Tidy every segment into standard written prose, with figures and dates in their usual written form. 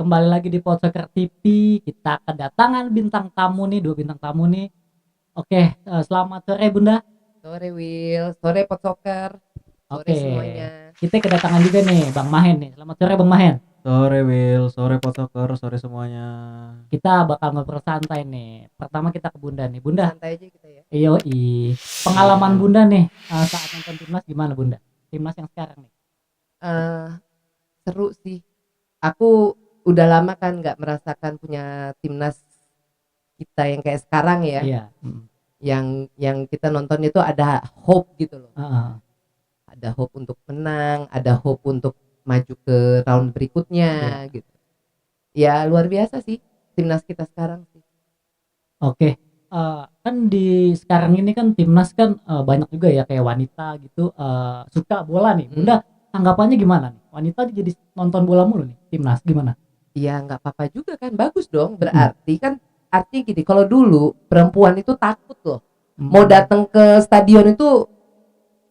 kembali lagi di Podsoccer TV. Kita kedatangan bintang tamu nih, 2 bintang tamu nih. Oke, selamat sore Bunda. Sore Will, sore Podsoccer, sore Oke, semuanya. kita kedatangan juga nih Bang Mahen nih. Selamat sore Bang Mahen. Sore Will, sore Podsoccer, sore semuanya. Kita bakal ngobrol santai nih. Pertama kita ke Bunda nih. Bunda, Santai aja kita ya. pengalaman Iya. Bunda nih saat nonton timnas gimana Bunda? Timnas yang sekarang nih. Eh, Seru sih. Aku udah lama kan nggak merasakan punya timnas kita yang kayak sekarang ya. Iya. Yang kita nonton itu ada hope gitu loh. Heeh. Ada hope untuk menang, ada hope untuk maju ke round berikutnya gitu. Ya luar biasa sih timnas kita sekarang sih. Oke, kan di sekarang ini kan timnas kan banyak juga ya kayak wanita gitu suka bola nih. Bunda tanggapannya gimana nih? Wanita jadi nonton bola mulu nih timnas gimana? Ya nggak apa-apa juga kan, bagus dong. Berarti kan artinya gini, kalau dulu perempuan itu takut loh. Mau datang ke stadion itu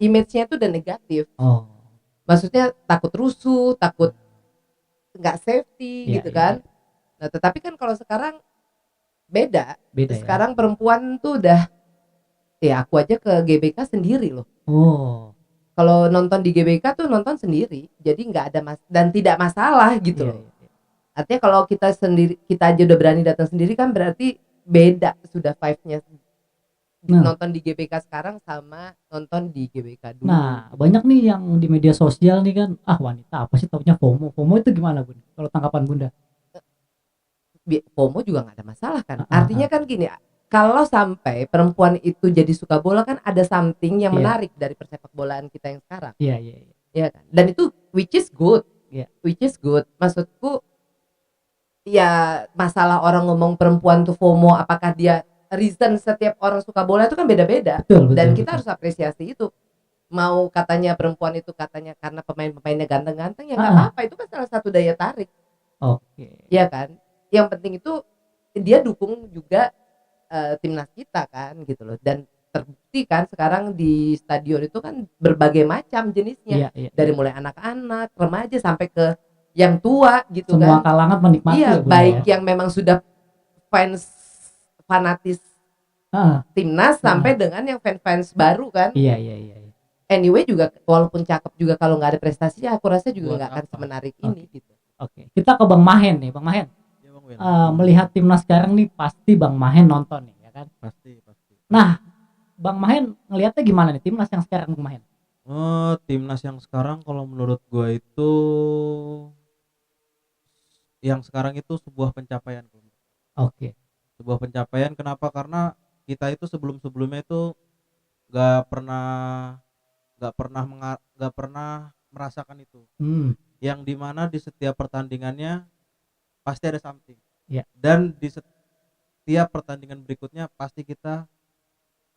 image-nya itu udah negatif. Oh, Maksudnya takut rusuh, takut nggak safety iya, gitu iya, kan. iya. Nah, tetapi kan kalau sekarang beda. Beda ya. Sekarang perempuan tuh udah, ya aku aja ke GBK sendiri loh. Oh, Kalau nonton di GBK tuh nonton sendiri, jadi nggak ada dan tidak masalah gitu iya, loh. iya, iya. Artinya kalau kita sendiri, kita aja udah berani datang sendiri kan berarti beda sudah vibe-nya Nah, nonton di GBK sekarang sama nonton di GBK dulu. nah banyak nih yang di media sosial nih kan, wanita apa sih taunya FOMO. FOMO itu gimana Bun? Kalau tanggapan Bunda? FOMO juga nggak ada masalah kan. Ah, ah, Artinya ah. kan gini, kalau sampai perempuan itu jadi suka bola kan ada something yang Iya, menarik dari persepak bolaan kita yang sekarang. iya, iya, iya. Ya kan? Dan itu which is good. Iya. Which is good. Maksudku ya masalah orang ngomong perempuan tuh FOMO, apakah dia reason setiap orang suka bola itu kan beda-beda. Betul, betul, Dan kita betul. harus apresiasi itu. Mau katanya perempuan itu katanya karena pemain-pemainnya ganteng-ganteng ya Ah, nggak ah. apa-apa, itu kan salah satu daya tarik. Oke. Ya kan? Yang penting itu dia dukung juga timnas kita kan gitu loh. Dan terbukti kan sekarang di stadion itu kan berbagai macam jenisnya. Iya, iya, Dari iya. mulai anak-anak, remaja sampai ke yang tua gitu Semua kan. kalangan menikmati Iya, ya Bunda ya. baik yang memang sudah fans fanatis Ah, timnas sampai dengan yang fans-fans baru kan. iya, iya, iya, iya. Anyway juga walaupun cakep juga kalau nggak ada prestasi aku rasa juga Buat nggak akan apa? semenarik Oke. ini gitu. Oke, kita ke Bang Mahen nih, Bang Mahen. Ya Bang Will. Melihat timnas sekarang nih pasti Bang Mahen nonton nih, ya kan? Pasti. Nah, Bang Mahen ngelihatnya gimana nih timnas yang sekarang Bang Mahen? Oh, timnas yang sekarang kalau menurut gua itu yang sekarang itu sebuah pencapaian. Oke. Sebuah pencapaian kenapa? Karena kita itu sebelum-sebelumnya itu nggak pernah nggak pernah merasakan itu. Yang dimana di setiap pertandingannya pasti ada something. Iya. Dan di setiap pertandingan berikutnya pasti kita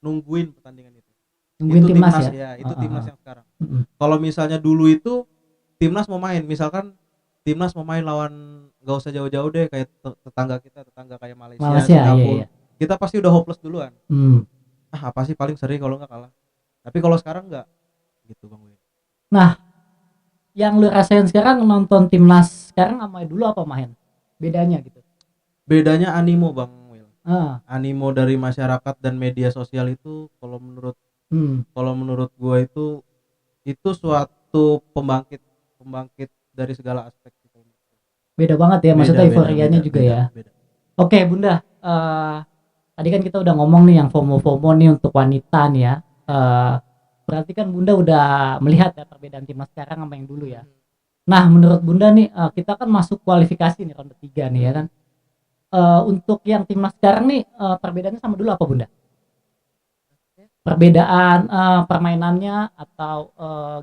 nungguin pertandingan itu. Nungguin Itu timnas timnas ya. ya, itu timnas yang sekarang. Mm-mm. Kalau misalnya dulu itu timnas mau main, misalkan timnas mau main lawan nggak usah jauh-jauh deh kayak tetangga kayak Malaysia, Malaysia, iya, Singapura. iya. Kita pasti udah hopeless duluan. Hmm. Apa sih paling seri kalau nggak kalah. Tapi kalau sekarang nggak gitu Bang Will. Nah, yang lu rasain sekarang nonton timnas sekarang sama dulu apa Mahen? Bedanya gitu. Bedanya animo Bang Will. Ah. Animo dari masyarakat dan media sosial itu kalau menurut gua itu suatu pembangkit dari segala aspek gitu. Beda banget ya, maksudnya euforianya juga ya. Beda. Oke, Bunda. Tadi kan kita udah ngomong nih yang FOMO nih untuk wanita nih ya. Berarti kan Bunda udah melihat ya perbedaan timnas sekarang sama yang dulu ya. Nah, menurut Bunda nih kita kan masuk kualifikasi nih ronde 3 nih ya kan. Untuk yang timnas sekarang nih perbedaannya sama dulu apa Bunda? Perbedaan permainannya atau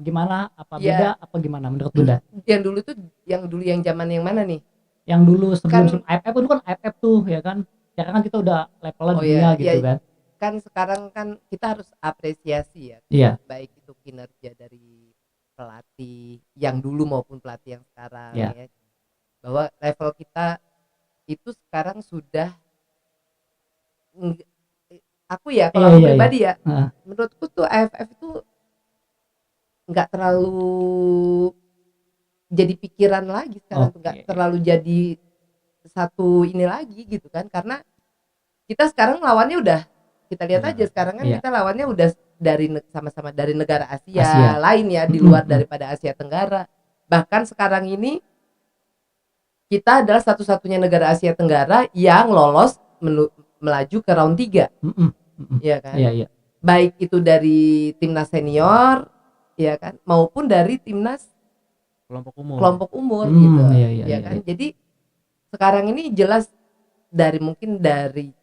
gimana? Apa beda? Apa gimana menurut Bunda? Yang dulu yang zaman yang mana nih? Yang dulu sebelum AFF itu kan AFF tuh ya kan. Sekarang kan kita udah levelnya dunia gitu kan. Kan sekarang kan kita harus apresiasi ya. Iya. Baik itu kinerja dari pelatih yang dulu maupun pelatih yang sekarang ya. Bahwa level kita itu sekarang sudah aku ya kalau aku pribadi ya menurutku tuh AFF itu nggak terlalu jadi pikiran lagi sekarang, nggak Oke. terlalu jadi satu ini lagi gitu kan, karena kita sekarang lawannya udah, kita lihat aja sekarang kan Iya. kita lawannya udah sama-sama dari negara Asia, Asia. lain ya, di luar daripada Asia Tenggara. Bahkan sekarang ini kita adalah satu-satunya negara Asia Tenggara yang lolos melaju ke round 3. Ya kan? Iya. Baik itu dari timnas senior, ya kan, maupun dari timnas kelompok umur gitu. Iya, kan? Jadi sekarang ini jelas mungkin dari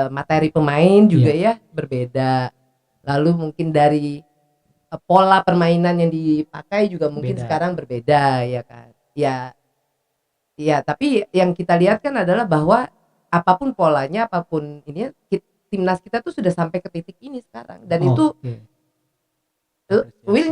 materi pemain juga ya berbeda. Lalu mungkin dari pola permainan yang dipakai juga mungkin sekarang berbeda, ya kan. Ya, tapi yang kita lihat kan adalah bahwa apapun polanya, apapun ini, timnas kita tuh sudah sampai ke titik ini sekarang. Dan itu Will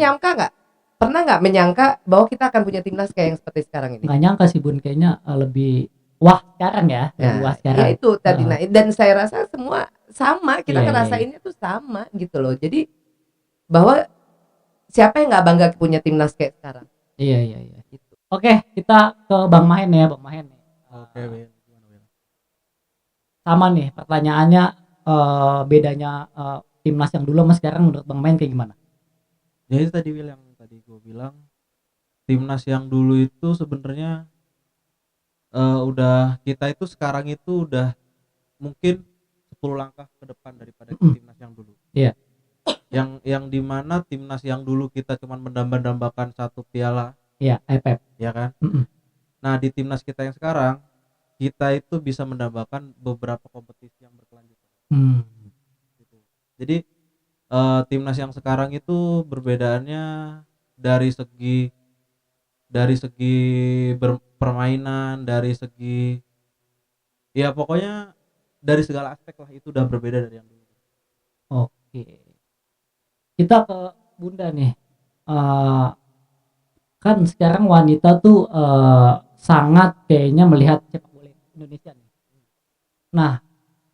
pernah nggak menyangka bahwa kita akan punya timnas kayak yang seperti sekarang ini? Nggak nyangka sih Bun, kayaknya lebih wah sekarang ya, lebih wah sekarang. Ya itu tadi. Dan saya rasa semua sama, kita ngerasainnya tuh sama gitu loh. Jadi bahwa siapa yang nggak bangga punya timnas kayak sekarang? Iya. Gitu. Oke, kita ke Bang Mahen ya, Bang Mahen. Oke, sama nih pertanyaannya, bedanya timnas yang dulu sama sekarang menurut Bang Mahen kayak gimana? Jadi tadi yang tadi gue bilang, timnas yang dulu itu sebenarnya udah, kita itu sekarang itu udah mungkin 10 langkah ke depan daripada timnas yang dulu. Iya. Yang dimana timnas yang dulu kita cuman mendamba-dambakan satu piala. Iya, AFF. Ya kan? Nah, di timnas kita yang sekarang, kita itu bisa mendambakan beberapa kompetisi yang berkelanjutan. Gitu. Jadi timnas yang sekarang itu perbedaannya dari segi permainan, dari segi ya pokoknya dari segala aspek lah, itu udah berbeda dari yang dulu. Oke. Kita ke Bunda nih. Kan sekarang wanita tuh sangat kayaknya melihat sepak bola Indonesia nih. Nah,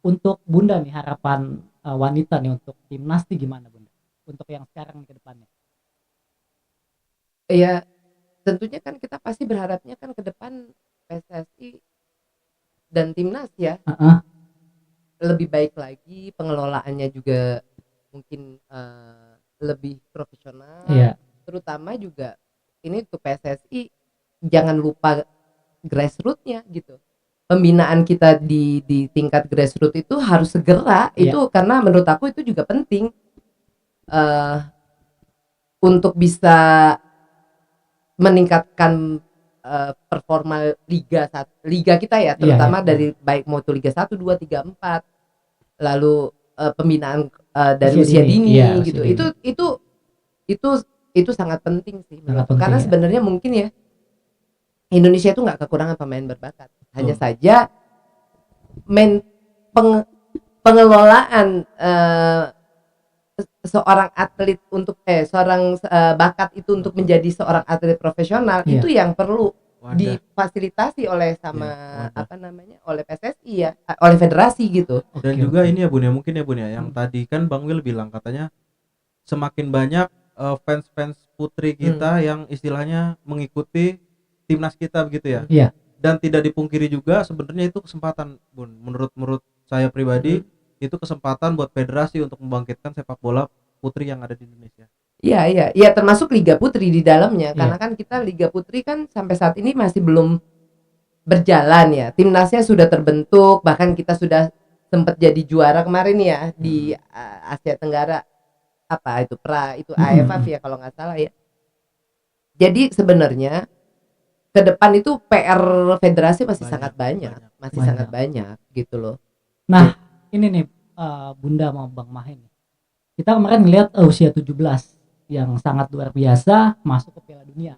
untuk Bunda nih harapan wanita nih untuk timnas nih gimana Bunda? Untuk yang sekarang ke depannya. Ya, tentunya kan kita pasti berharapnya kan ke depan PSSI dan timnas ya lebih baik lagi, pengelolaannya juga mungkin lebih profesional. Terutama juga ini untuk PSSI jangan lupa grassroots-nya gitu. Pembinaan kita di tingkat grassroots itu harus segera itu, karena menurut aku itu juga penting untuk bisa meningkatkan performa liga kita ya, terutama dari baik mau itu Liga 1, 2, 3, 4, lalu pembinaan dari usia dini gitu. Itu sangat penting sih menurut aku. Karena sebenarnya mungkin ya Indonesia itu nggak kekurangan pemain berbakat, hanya saja pengelolaan seorang atlet untuk seorang bakat itu untuk menjadi seorang atlet profesional itu yang perlu difasilitasi oleh oleh PSSI ya, oleh federasi gitu. Dan juga ini ya Bun ya, mungkin ya Bun ya, yang tadi kan Bang Will bilang katanya semakin banyak fans putri kita yang istilahnya mengikuti timnas kita begitu ya. Iya. Dan tidak dipungkiri juga sebenarnya itu kesempatan Bun, menurut saya pribadi itu kesempatan buat federasi untuk membangkitkan sepak bola putri yang ada di Indonesia. Iya, termasuk Liga Putri di dalamnya, karena kan kita Liga Putri kan sampai saat ini masih belum berjalan ya. Timnasnya sudah terbentuk, bahkan kita sudah sempat jadi juara kemarin ya di Asia Tenggara, itu AFF ya kalau nggak salah ya. Jadi sebenarnya ke depan itu PR federasi masih sangat banyak gitu loh. Nah, ini nih Bunda sama Bang Mahen. Kita kemarin ngelihat usia 17 yang sangat luar biasa masuk ke Piala Dunia.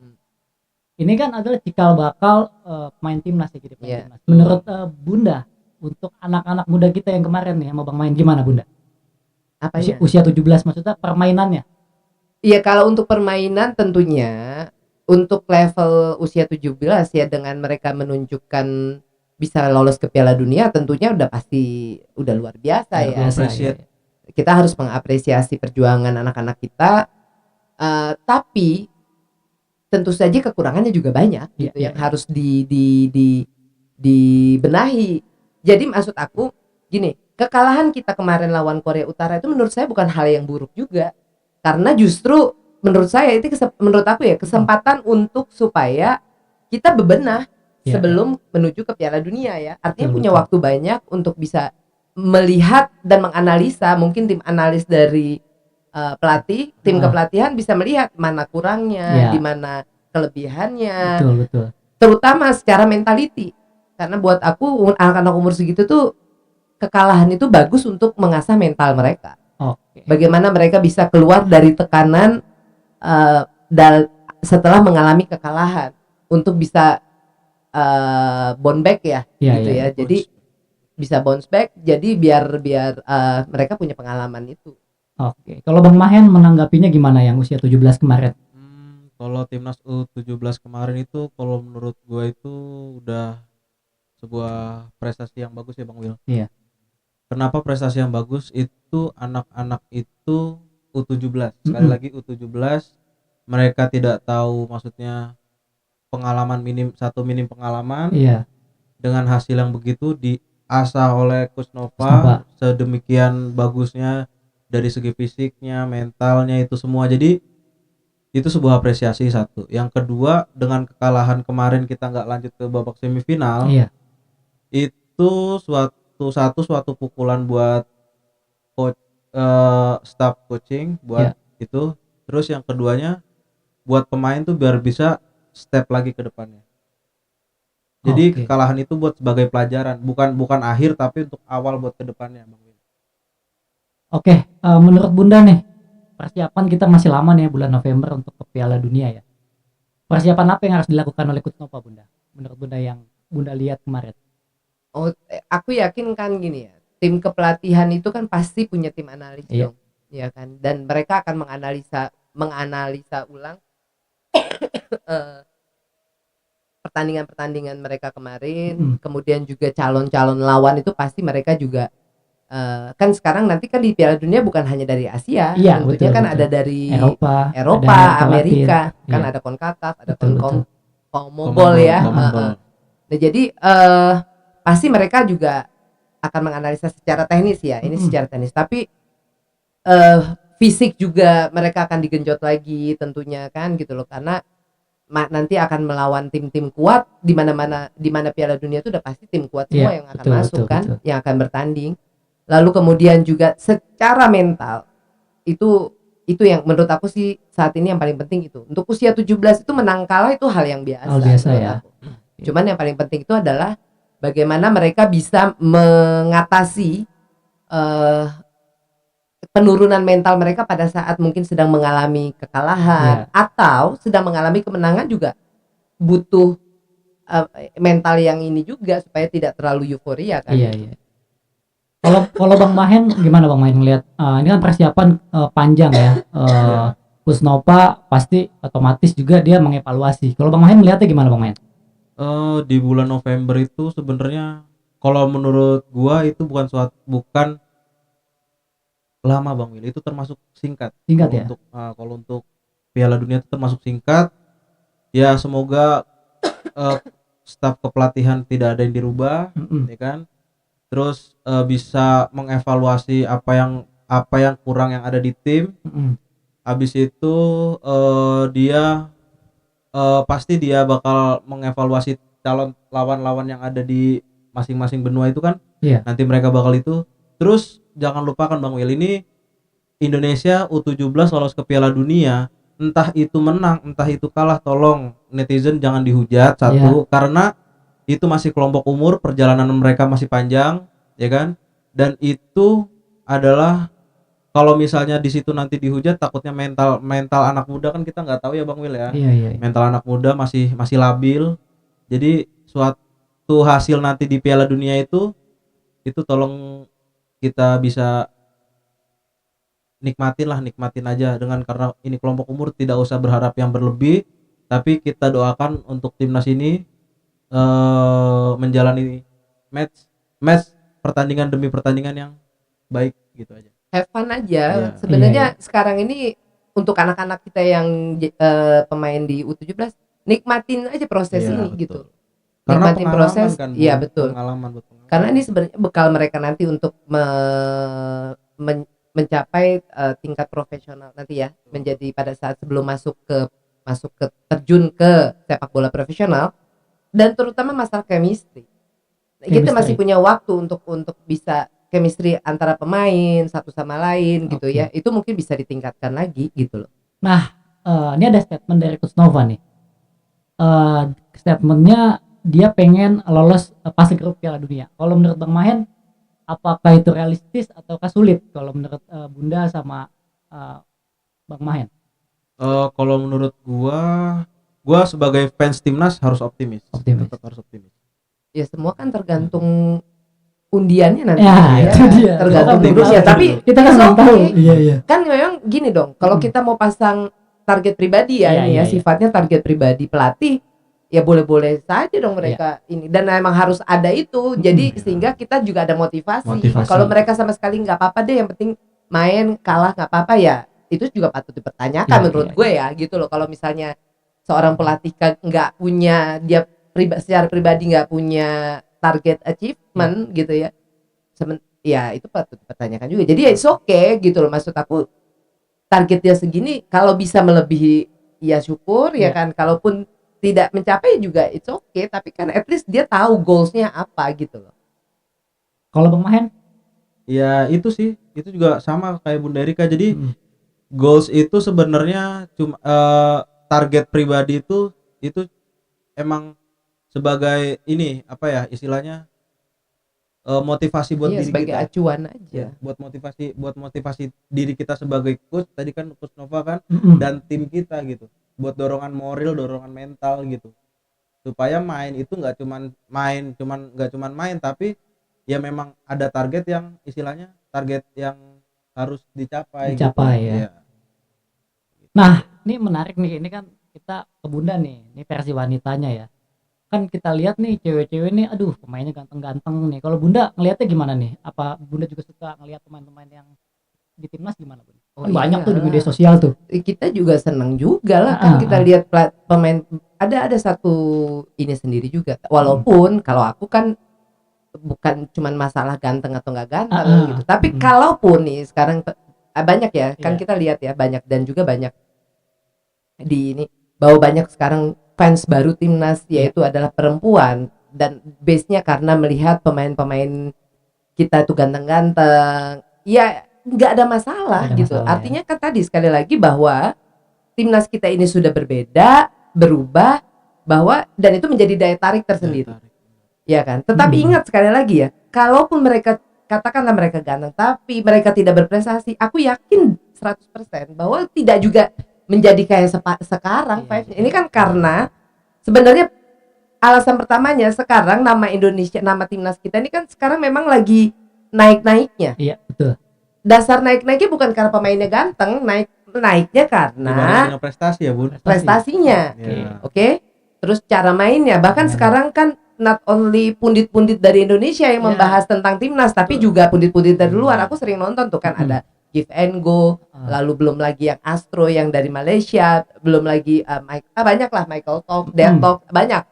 Ini kan adalah cikal bakal pemain timnas ya, jadi pemain timnas. Menurut Bunda, untuk anak-anak muda kita yang kemarin nih sama Bang Mahen gimana Bunda? Usia 17 maksudnya permainannya? Iya, kalau untuk permainan tentunya untuk level usia 17 ya, dengan mereka menunjukkan bisa lolos ke Piala Dunia, tentunya udah pasti udah luar biasa ya. Kita harus mengapresiasi perjuangan anak-anak kita, tapi tentu saja kekurangannya juga banyak gitu yang harus dibenahi. Jadi maksud aku gini, kekalahan kita kemarin lawan Korea Utara itu menurut saya bukan hal yang buruk juga, karena justru menurut saya itu menurut aku ya kesempatan untuk supaya kita bebenah sebelum menuju ke Piala Dunia ya. Artinya punya waktu banyak untuk bisa melihat dan menganalisa. Mungkin tim analis dari pelatih, tim kepelatihan bisa melihat mana kurangnya, di mana kelebihannya. Betul. Terutama secara mentality. Karena buat aku anak-anak umur segitu tuh kekalahan itu bagus untuk mengasah mental mereka. Bagaimana mereka bisa keluar dari tekanan setelah mengalami kekalahan untuk bisa bounce back ya, gitu ya. Jadi bisa bounce back. Jadi biar mereka punya pengalaman itu. Kalau Bang Mahen menanggapinya gimana yang usia 17 kemarin? Kalau timnas U17 kemarin itu kalau menurut gue itu udah sebuah prestasi yang bagus ya Bang Wil. Iya. Kenapa prestasi yang bagus? Itu anak-anak itu U17. Sekali lagi U17, mereka tidak tahu, maksudnya pengalaman minim pengalaman. Iya. Dengan hasil yang begitu diasah oleh Coach Nova sedemikian bagusnya dari segi fisiknya, mentalnya itu semua. Jadi itu sebuah apresiasi satu. Yang kedua, dengan kekalahan kemarin kita nggak lanjut ke babak semifinal. Iya. Itu suatu pukulan buat coach, staff coaching buat itu. Terus yang keduanya buat pemain tuh biar bisa step lagi ke depannya. Jadi kekalahan itu buat sebagai pelajaran, bukan akhir tapi untuk awal buat ke depannya, Bang. Menurut Bunda nih, persiapan kita masih lama nih bulan November untuk ke Piala Dunia ya. Persiapan apa yang harus dilakukan oleh Coach Nova, Bunda? Menurut Bunda yang Bunda lihat kemarin. Aku yakin kan gini ya, tim kepelatihan itu kan pasti punya tim analis dong, ya kan? Dan mereka akan menganalisa ulang pertandingan mereka kemarin, kemudian juga calon-calon lawan itu pasti mereka juga kan sekarang nanti kan di Piala Dunia bukan hanya dari Asia, tentunya kan ada dari Eropa, ada Amerika, kan ada CONCACAF, ada CONMEBOL ya. Nah, jadi pasti mereka juga akan menganalisa secara teknis ya, ini secara teknis, tapi fisik juga mereka akan digenjot lagi tentunya kan gitu loh, karena nanti akan melawan tim-tim kuat di mana Piala Dunia itu udah pasti tim kuat semua yang akan masuk kan, yang akan bertanding. Lalu kemudian juga secara mental itu yang menurut aku sih saat ini yang paling penting itu. Untuk usia 17 itu menang kalah itu hal yang biasa ya. Aku. Cuman yang paling penting itu adalah bagaimana mereka bisa mengatasi penurunan mental mereka pada saat mungkin sedang mengalami kekalahan atau sedang mengalami kemenangan, juga butuh mental yang ini juga supaya tidak terlalu euforia kan. Iya. Kalau Bang Mahen gimana Bang Mahen ngelihat ini kan persiapan panjang ya. Coach Nova pasti otomatis juga dia mengevaluasi. Kalau Bang Mahen melihatnya gimana Bang Mahen? Di bulan November itu sebenarnya kalau menurut gua itu bukan lama Bang Will, itu termasuk singkat ya. Kalau untuk Piala Dunia itu termasuk singkat. Ya semoga staf kepelatihan tidak ada yang dirubah, ya kan. Terus bisa mengevaluasi apa yang kurang yang ada di tim. Habis itu dia pasti dia bakal mengevaluasi calon lawan-lawan yang ada di masing-masing benua itu kan. Nanti mereka bakal itu. Terus jangan lupakan Bang Will, ini Indonesia U17 lolos ke Piala Dunia, entah itu menang entah itu kalah, tolong netizen jangan dihujat karena itu masih kelompok umur, perjalanan mereka masih panjang, ya kan? Dan itu adalah kalau misalnya di situ nanti dihujat, takutnya mental anak muda kan kita nggak tahu ya Bang Will ya. Mental anak muda masih labil. Jadi suatu hasil nanti di Piala Dunia itu tolong kita bisa nikmatin aja dengan, karena ini kelompok umur, tidak usah berharap yang berlebih, tapi kita doakan untuk timnas ini menjalani match pertandingan demi pertandingan yang baik gitu aja. Have fun aja. Sebenarnya sekarang ini untuk anak-anak kita yang pemain di U17 nikmatin aja proses Iya, ini betul. gitu. Karena Nikmatin pengalaman proses, kan, Bu. iya betul. Pengalaman, buat pengalaman. Karena ini sebenarnya bekal mereka nanti untuk mencapai tingkat profesional nanti ya, menjadi pada saat sebelum masuk ke terjun ke sepak bola profesional, dan terutama masalah chemistry. Kita masih punya waktu untuk bisa chemistry antara pemain satu sama lain gitu ya. Itu mungkin bisa ditingkatkan lagi gitu loh. Nah, ini ada statement dari Coach Nova nih. Statementnya dia pengen lolos fase grup Piala Dunia. Kalau menurut Bang Mahen, apakah itu realistis ataukah sulit kalau menurut Bunda sama Bang Mahen? Kalau menurut gua sebagai fans timnas harus optimis. Tetap harus optimis. Ya semua kan tergantung undiannya nanti. Ya, itu dia. Tergantung Optimis. undiannya. Tapi kita kan belum tahu. Iya. Kan memang gini dong. Kalau kita mau pasang target pribadi ya, ini ya sifatnya target pribadi pelatih, ya boleh-boleh saja dong mereka ini, dan memang harus ada itu. Jadi sehingga kita juga ada motivasi. Kalau mereka sama sekali nggak apa-apa deh, yang penting main kalah nggak apa-apa, ya itu juga patut dipertanyakan menurut gue ya gitu loh. Kalau misalnya seorang pelatih nggak punya, dia secara pribadi nggak punya target achievement gitu ya, ya itu patut dipertanyakan juga. Jadi ya it's okay gitu loh, maksud aku targetnya segini, kalau bisa melebihi ya syukur ya kan, kalaupun tidak mencapai juga it's okay, tapi kan at least dia tahu goalsnya apa gitu loh. Kalau Bang Mahen? Ya itu sih, itu juga sama kayak Bunda Erika. Jadi goals itu sebenarnya cuma target pribadi itu emang sebagai ini apa ya istilahnya, motivasi buat diri sebagai kita, acuan aja, buat motivasi diri kita sebagai coach. Tadi kan Coach Nova kan, dan tim kita gitu, buat dorongan moral, dorongan mental gitu, supaya main itu nggak cuman main tapi ya memang ada target yang istilahnya target yang harus dicapai gitu. Ya. Nah, ini menarik nih, ini kan kita ke Bunda nih, ini versi wanitanya ya. Kan kita lihat nih cewek-cewek nih, aduh pemainnya ganteng-ganteng nih. Kalau Bunda ngelihatnya gimana nih? Apa Bunda juga suka ngelihat pemain-pemain yang di timnas gimana, Bunda? Kan banyak tuh di media sosial tuh. Kita juga senang juga lah kan kita lihat pemain, ada satu ini sendiri juga. Walaupun kalau aku kan bukan cuman masalah ganteng atau nggak ganteng gitu. Tapi kalaupun nih sekarang banyak ya, kan kita lihat ya banyak, dan juga banyak di ini bahwa banyak sekarang fans baru timnas yaitu adalah perempuan, dan base-nya karena melihat pemain-pemain kita tuh ganteng-ganteng. Ya nggak ada masalah gitu. Artinya kan tadi sekali lagi bahwa timnas kita ini sudah berbeda, berubah, bahwa dan itu menjadi daya tarik tersendiri. Ya kan? Tetapi ingat sekali lagi ya, kalaupun mereka katakanlah mereka ganteng tapi mereka tidak berprestasi, aku yakin 100% bahwa tidak juga menjadi kayak sekarang. Ini kan karena sebenarnya alasan pertamanya sekarang nama Indonesia, nama timnas kita ini kan sekarang memang lagi naik-naiknya. Iya, betul. Dasar naik-naiknya bukan karena pemainnya ganteng, naiknya karena prestasi ya, Bun. Prestasinya. Oke. Terus cara mainnya, bahkan sekarang kan not only pundit-pundit dari Indonesia yang membahas tentang timnas, tapi juga pundit-pundit dari luar. Aku sering nonton tuh kan, ada Give and Go, lalu belum lagi yang Astro yang dari Malaysia, belum lagi banyak lah, Michael Talk, Dead Talk, banyak.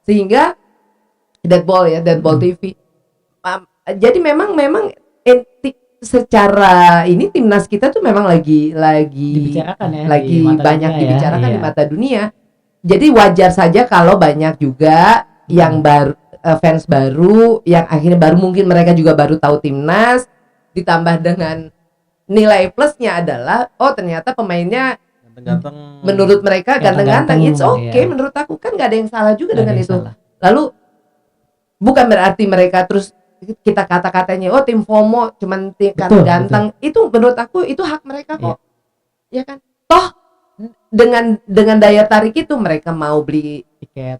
Sehingga Dead Ball TV. Jadi memang secara ini timnas kita tuh memang lagi dibicarakan ya, lagi banyak dunia dibicarakan di mata dunia. Jadi wajar saja kalau banyak juga yang baru, fans baru yang akhirnya mungkin mereka juga baru tahu timnas, ditambah dengan nilai plusnya adalah ternyata pemainnya ganteng-ganteng, menurut mereka ganteng-ganteng. It's okay, menurut aku kan nggak ada yang salah juga dengan itu. Lalu bukan berarti mereka terus kita kata-katanya tim FOMO cuman karena ganteng. Itu menurut aku itu hak mereka kok. Ya kan? Toh dengan daya tarik itu mereka mau beli tiket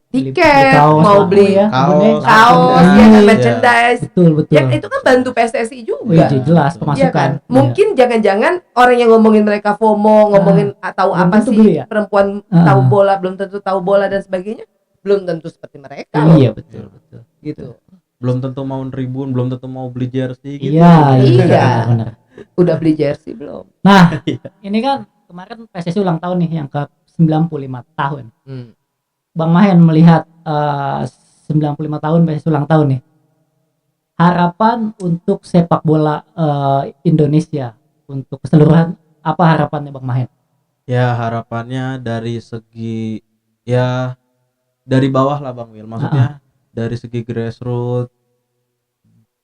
mau beli kaos ya kan, merchandise. Betul. Ya itu kan bantu PSSI juga. Jelas pemasukan. Ya kan? Mungkin jangan-jangan orang yang ngomongin mereka FOMO, ngomongin atau apa sih perempuan tahu bola, belum tentu tahu bola dan sebagainya, belum tentu seperti mereka. Iya, betul. Gitu. Belum tentu mau tribun, belum tentu mau beli jersey gitu. Iya. Udah beli jersey belum? Nah, ini kan kemarin PSSI ulang tahun nih yang ke 95 tahun. Hmm. Bang Mahen melihat 95 tahun PSSI ulang tahun nih. Harapan untuk sepak bola Indonesia untuk keseluruhan, apa harapannya Bang Mahen? Ya harapannya dari segi ya dari bawah lah Bang Wil. Maksudnya dari segi grassroots,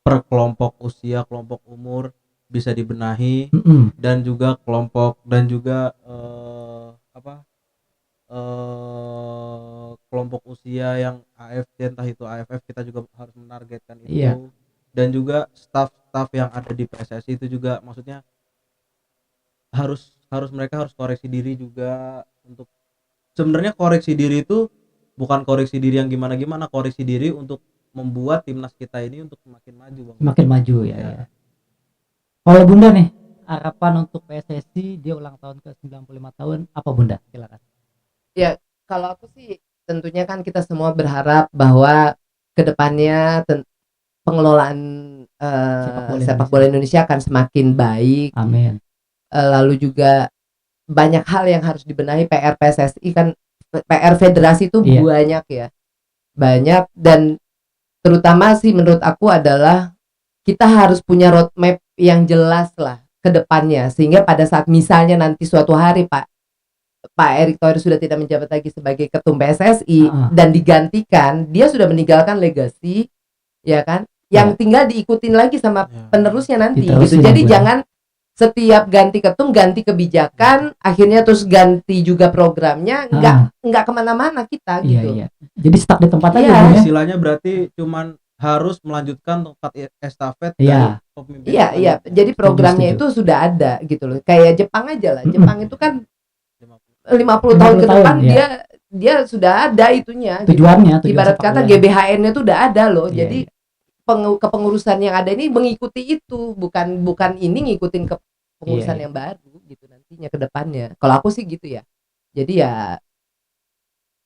per kelompok usia, kelompok umur bisa dibenahi, dan juga kelompok dan juga kelompok usia yang AFC entah itu AFF kita juga harus menargetkan itu. Iya. Dan juga staff yang ada di PSSI itu juga maksudnya harus mereka harus koreksi diri juga. Untuk sebenarnya koreksi diri itu bukan koreksi diri yang gimana-gimana, koreksi diri untuk membuat timnas kita ini untuk semakin maju Bang. Semakin maju ya. Kalau Bunda nih, harapan untuk PSSI dia ulang tahun ke 95 tahun apa Bunda? Silakan. Ya, kalau aku sih tentunya kan kita semua berharap bahwa kedepannya pengelolaan sepak bola Indonesia akan semakin baik. Amin. Lalu juga banyak hal yang harus dibenahi. PR PSSI kan, PR federasi itu banyak ya, banyak, dan terutama sih menurut aku adalah kita harus punya roadmap yang jelas lah ke depannya, sehingga pada saat misalnya nanti suatu hari Pak Erick Thohir sudah tidak menjabat lagi sebagai ketum PSSI dan digantikan, dia sudah meninggalkan legasi, ya kan, yang tinggal diikutin lagi sama penerusnya nanti gitu. Jadi jangan setiap ganti ketum ganti kebijakan, akhirnya terus ganti juga programnya, nggak kemana-mana kita gitu. Iya. Jadi stuck di tempat aja. Istilahnya berarti cuman harus melanjutkan tongkat estafet dari pemimpin. Iya. Jadi programnya itu sudah ada gitu loh. Kayak Jepang aja lah. Jepang itu kan 50 tahun ke depan dia sudah ada itunya. Tujuannya. Ibarat kata GBHN-nya tuh udah ada loh. Jadi kepengurusan yang ada ini mengikuti itu, bukan ini ngikutin kepengurusan yang baru gitu nantinya ke depannya. Kalau aku sih gitu ya. Jadi ya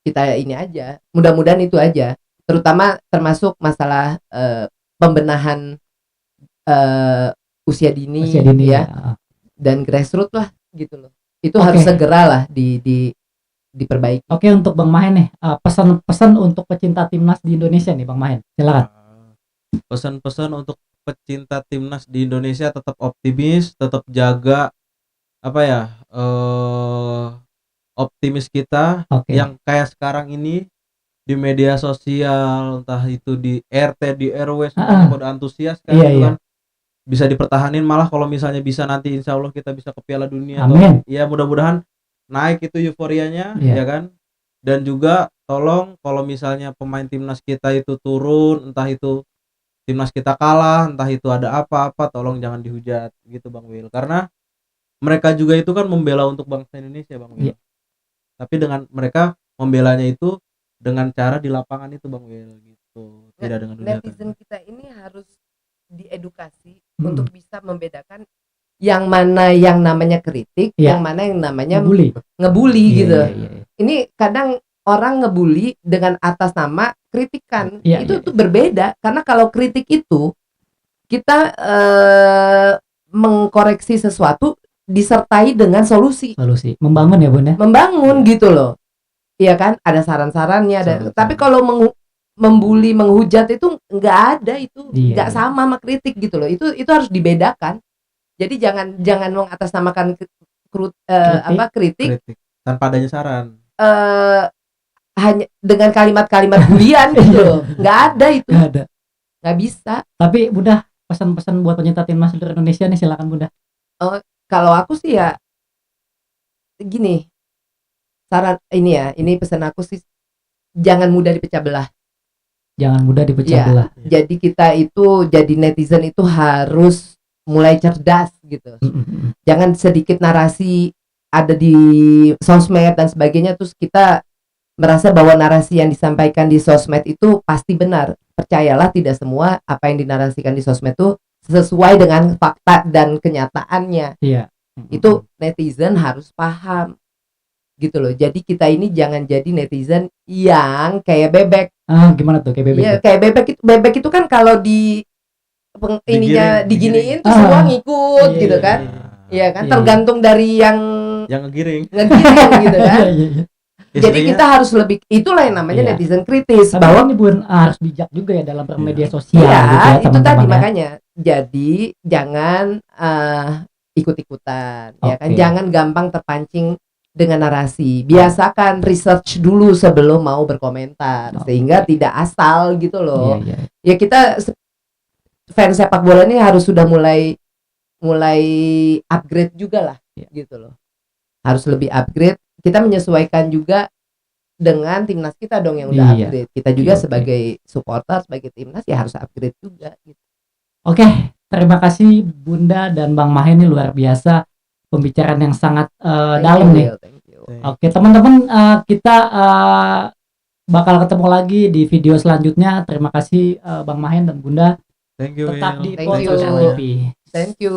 kita ini aja, mudah-mudahan itu aja. Terutama termasuk masalah pembenahan usia dini ya. Dan grassroots lah gitu loh. Itu harus segera lah diperbaiki. Oke, untuk Bang Mahen nih, pesan-pesan untuk pecinta timnas di Indonesia nih Bang Mahen. Silakan. Pesan-pesan untuk pecinta timnas di Indonesia, tetap optimis, tetap jaga optimis kita. Yang kayak sekarang ini di media sosial, entah itu di RT, di RW, semuanya pada antusias kan, kan bisa dipertahanin. Malah kalau misalnya bisa nanti insya Allah kita bisa ke Piala Dunia. Amin. Ya mudah-mudahan naik itu euforianya, ya kan. Dan juga tolong kalau misalnya pemain timnas kita itu turun, entah itu timnas kita kalah, entah itu ada apa-apa, tolong jangan dihujat gitu Bang Wil, karena mereka juga itu kan membela untuk bangsa Indonesia Bang Wil. Tapi dengan mereka membelanya itu dengan cara di lapangan itu Bang Wil gitu. Tidak dengan netizen kita ini harus diedukasi untuk bisa membedakan yang mana yang namanya kritik, yang mana yang namanya ngebully gitu. Ini kadang orang ngebully dengan atas nama kritikan, itu tuh berbeda. Karena kalau kritik itu kita mengkoreksi sesuatu disertai dengan solusi. Membangun ya Bunda. Membangun gitu loh. Iya kan? Ada saran-sarannya. Tapi kalau membuli, menghujat itu nggak ada itu, nggak sama kritik gitu loh. Itu harus dibedakan. Jadi jangan mengatasnamakan kritik tanpa adanya saran. Hanya dengan kalimat-kalimat bulian gitu loh. Nggak ada itu. Nggak bisa. Tapi Bunda, pesan-pesan buat pecinta timnas seluruh Indonesia nih, silakan Bunda. Kalau aku sih ya gini, saran ini pesan aku sih, jangan mudah dipecah belah. Jadi kita itu jadi netizen itu harus mulai cerdas gitu. Jangan sedikit narasi ada di sosmed dan sebagainya terus kita merasa bahwa narasi yang disampaikan di sosmed itu pasti benar. Percayalah, tidak semua apa yang dinarasikan di sosmed itu sesuai dengan fakta dan kenyataannya. Itu netizen harus paham gitu loh. Jadi kita ini jangan jadi netizen yang kayak bebek. Gimana tuh kayak bebek? Iya, kayak bebek itu kan kalau diginiin tuh semua ngikut gitu kan. Iya kan, tergantung dari yang yang ngegiring. ngegiring gitu kan. Iya, iya. Jadi Istrinya- kita harus lebih, itulah yang namanya Iya. netizen kritis, Tapi bahwa ini Bun harus bijak juga ya dalam bermedia Iya. sosial ya, gitu ya itu teman-teman tadi ya. makanya. Jadi jangan ikut-ikutan, ya kan? Oke. Jangan gampang terpancing dengan narasi. Biasakan research dulu sebelum mau berkomentar, Oke. sehingga tidak asal gitu Iya, loh. iya. Ya kita fans sepak bola ini harus sudah mulai upgrade juga lah, Iya. gitu loh. Harus lebih upgrade. Kita menyesuaikan juga dengan timnas kita dong yang udah Iya. upgrade. Kita juga Oke. sebagai supporter, sebagai timnas ya harus upgrade juga gitu. Oke, terima kasih Bunda dan Bang Mahen, ini luar biasa pembicaraan yang sangat Thank dalam you, nih. Will. Thank you. Oke, teman-teman, kita bakal ketemu lagi di video selanjutnya. Terima kasih Bang Mahen dan Bunda. Thank you, Tetap Will. di Thank Pojok you. TV. Thank you.